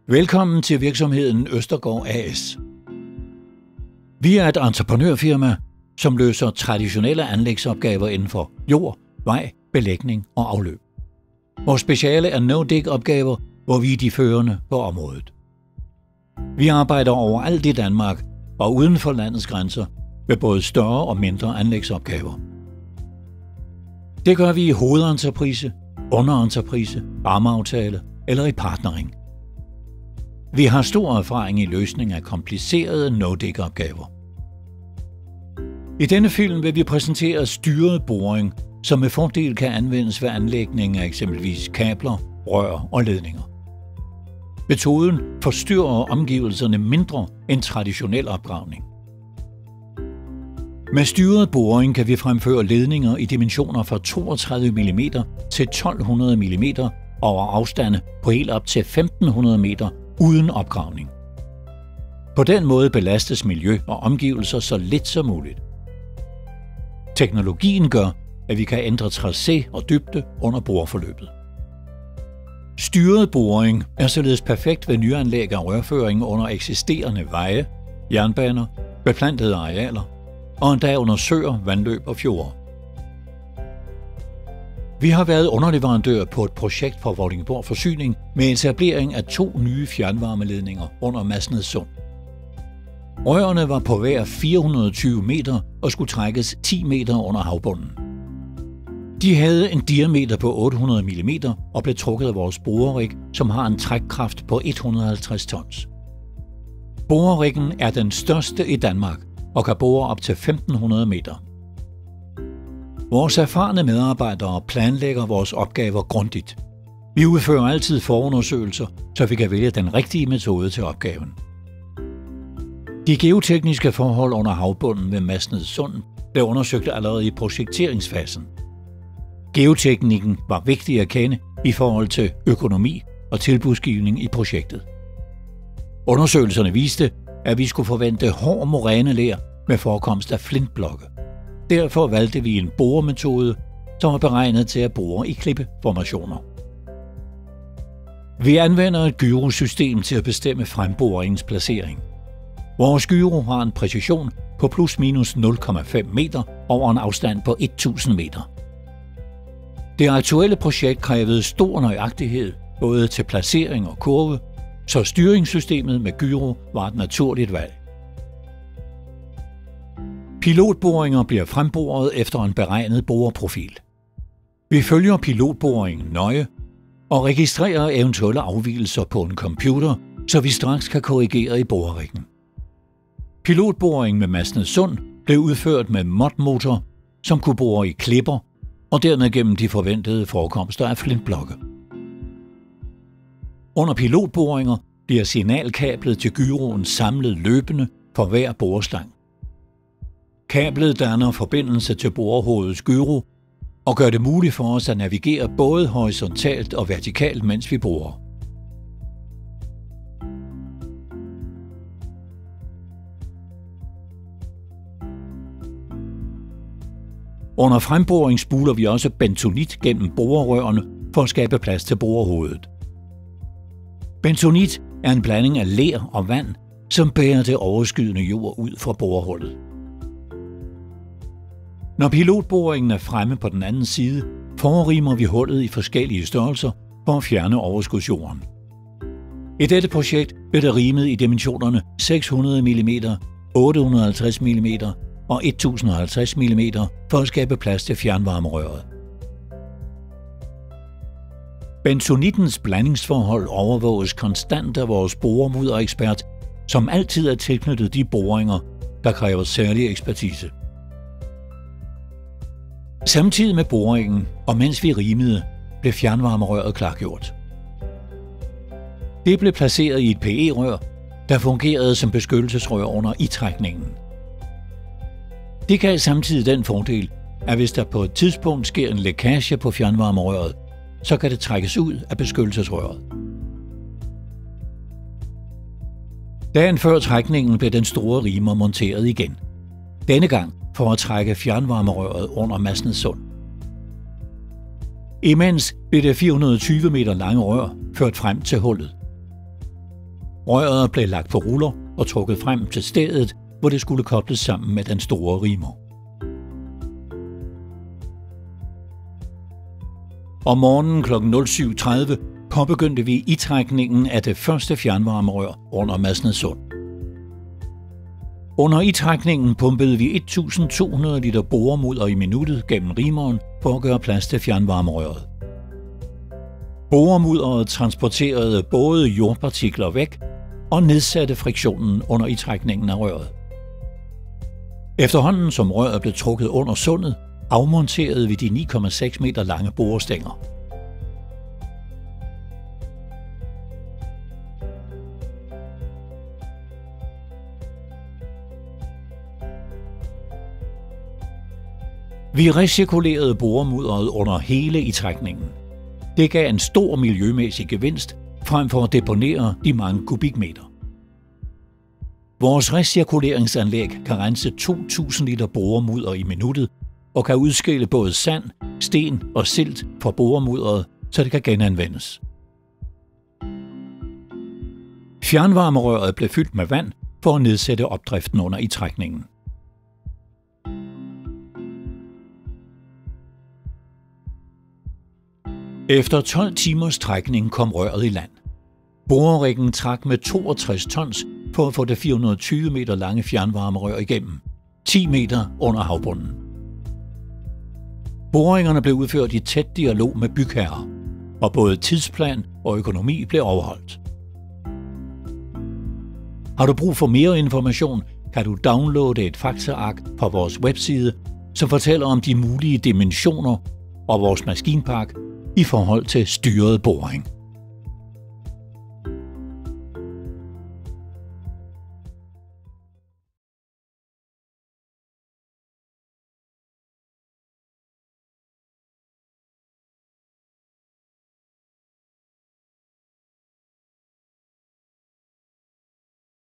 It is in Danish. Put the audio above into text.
Velkommen til virksomheden Østergaard AS. Vi er et entreprenørfirma, som løser traditionelle anlægsopgaver inden for jord, vej, belægning og afløb. Vores speciale er no-dig-opgaver, hvor vi er de førende på området. Vi arbejder overalt i Danmark og uden for landets grænser med både større og mindre anlægsopgaver. Det gør vi i hovedentreprise, underentreprise, rammeaftale eller i partnering. Vi har stor erfaring i løsning af komplicerede no-dig-opgaver. I denne film vil vi præsentere styret boring, som med fordel kan anvendes ved anlægning af eksempelvis kabler, rør og ledninger. Metoden forstyrrer omgivelserne mindre end traditionel opgravning. Med styret boring kan vi fremføre ledninger i dimensioner fra 32 mm til 1200 mm over afstande på helt op til 1500 meter uden opgravning. På den måde belastes miljø og omgivelser så lidt som muligt. Teknologien gør, at vi kan ændre tracé og dybde under boreforløbet. Styret boring er således perfekt ved nyanlæg af rørføring under eksisterende veje, jernbaner, beplantede arealer og endda under søer, vandløb og fjorde. Vi har været underleverandør på et projekt for Vordingborg Forsyning med etablering af 2 nye fjernvarmeledninger under Masnedsund. Rørene var på hver 420 meter og skulle trækkes 10 meter under havbunden. De havde en diameter på 800 mm og blev trukket af vores borerig, som har en trækkraft på 150 tons. Boreriggen er den største i Danmark og kan bore op til 1500 meter. Vores erfarne medarbejdere planlægger vores opgaver grundigt. Vi udfører altid forundersøgelser, så vi kan vælge den rigtige metode til opgaven. De geotekniske forhold under havbunden ved Masnedsund blev undersøgt allerede i projekteringsfasen. Geoteknikken var vigtig at kende i forhold til økonomi og tilbudsgivning i projektet. Undersøgelserne viste, at vi skulle forvente hård moræneler med forekomst af flintblokke. Derfor valgte vi en boremetode, som er beregnet til at bore i klippeformationer. Vi anvender et gyrosystem til at bestemme fremboringens placering. Vores gyro har en præcision på plus minus 0,5 meter over en afstand på 1000 meter. Det aktuelle projekt krævede stor nøjagtighed både til placering og kurve, så styringssystemet med gyro var et naturligt valg. Pilotboringer bliver fremboret efter en beregnet boreprofil. Vi følger pilotboringen nøje og registrerer eventuelle afvigelser på en computer, så vi straks kan korrigere i boreriggen. Pilotboringen med Masnedsund blev udført med MOD-motor, som kunne bore i klipper og dermed gennem de forventede forekomster af flintblokke. Under pilotboringer bliver signalkablet til gyroen samlet løbende for hver boreslang. Kablet danner forbindelse til borehovedets gyro og gør det muligt for os at navigere både horisontalt og vertikalt, mens vi borer. Under fremboring spuler vi også bentonit gennem borerørene for at skabe plads til borehovedet. Bentonit er en blanding af ler og vand, som bærer det overskydende jord ud fra borehullet. Når pilotboringen er fremme på den anden side, forrimer vi hullet i forskellige størrelser for at fjerne overskudsjorden. I dette projekt blev det rimet i dimensionerne 600 mm, 850 mm og 1050 mm for at skabe plads til fjernvarmerøret. Bentonittens blandingsforhold overvåges konstant af vores boremudderekspert, som altid er tilknyttet de boringer, der kræver særlig ekspertise. Samtidig med boringen, og mens vi rimede, blev fjernvarmerøret klargjort. Det blev placeret i et PE-rør, der fungerede som beskyttelsesrør under itrækningen. Det gav samtidig den fordel, at hvis der på et tidspunkt sker en lækage på fjernvarmerøret, så kan det trækkes ud af beskyttelsesrøret. Dagen før trækningen blev den store rimer monteret igen. Denne gang for at trække fjernvarmerøret under Masnedsund. Imens blev det 420 meter lange rør ført frem til hullet. Røret blev lagt på ruller og trukket frem til stedet, hvor det skulle kobles sammen med den store rimer. Om morgenen kl. 07.30 påbegyndte vi itrækningen af det første fjernvarmerør under Masnedsund. Under itrækningen pumpede vi 1.200 liter boremudder i minuttet gennem rimeren for at gøre plads til fjernvarmerøret. Boremudderet transporterede både jordpartikler væk og nedsatte friktionen under itrækningen af røret. Efterhånden som røret blev trukket under sundet, afmonterede vi de 9,6 meter lange borestænger. Vi recirkulerede boremudderet under hele itrækningen. Det gav en stor miljømæssig gevinst, frem for at deponere de mange kubikmeter. Vores recirkuleringsanlæg kan rense 2.000 liter boremudder i minuttet og kan udskille både sand, sten og silt fra boremudderet, så det kan genanvendes. Fjernvarmerøret blev fyldt med vand for at nedsætte opdriften under itrækningen. Efter 12 timers trækning kom røret i land. Boreriggen trak med 62 tons for at få det 420 meter lange fjernvarmerør igennem, 10 meter under havbunden. Boringerne blev udført i tæt dialog med bygherrer, og både tidsplan og økonomi blev overholdt. Har du brug for mere information, kan du downloade et faktaark fra vores webside, som fortæller om de mulige dimensioner og vores maskinpark i forhold til styret boring.